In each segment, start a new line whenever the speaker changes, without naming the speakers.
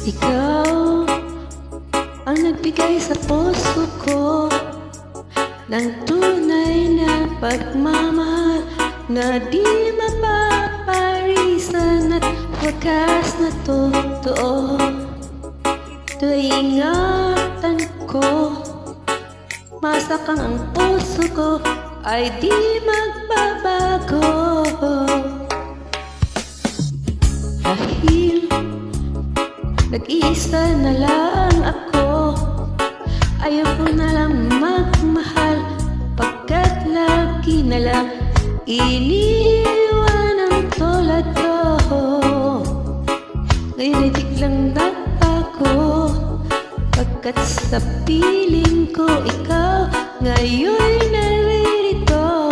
Ikaw ang nagbigay sa puso ko ng tunay na pagmamahal na di mapaparisan at wakas na totoo. Ito'y ingatan ko, masakang ang puso ko ay di magbabago. Dahil nag-iisa na lang ako, ayaw ko na lang magmahal, pagkat lagi na lang iniwan ang tulad ko. Ngayon ay biglang nagbago, pagkat sa piling ko ikaw ngayon'y naririto.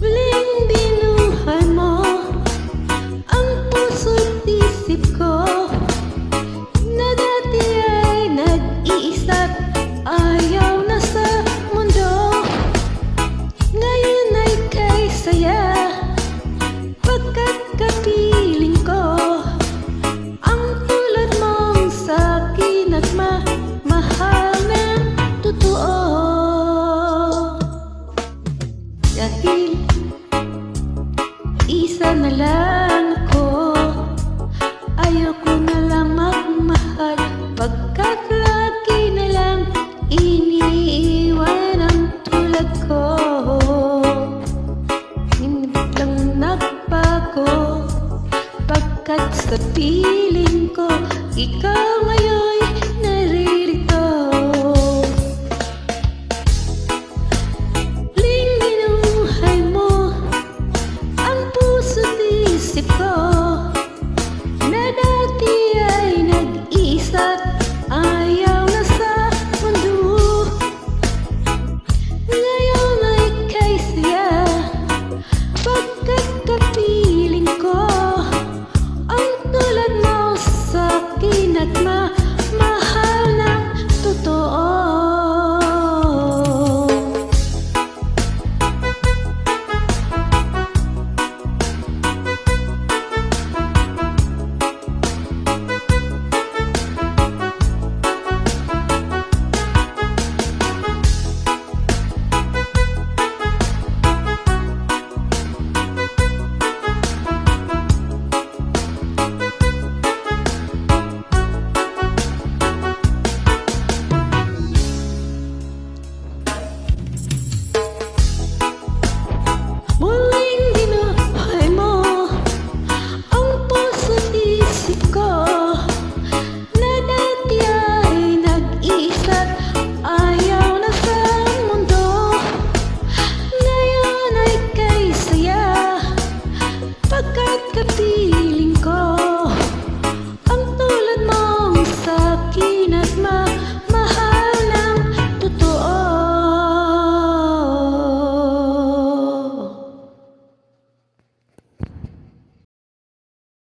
Muling binuhay mo ang puso't isip ko, na dati ay nag-iisa't ayaw na sa mundo. Ngayon ay kay saya, pagkat kapiling ko ang tulad mong sa'kin at mahal ng totoo. Dahil isa na lang ako, ayaw ko na lang magmahal, pagkat lagi na lang iniiwan ang tulad ko. Hindi lang nagbago, pagkat sa piling ko ikaw ngayon'y naririto. Muling binuhay mo ang puso't isip ko,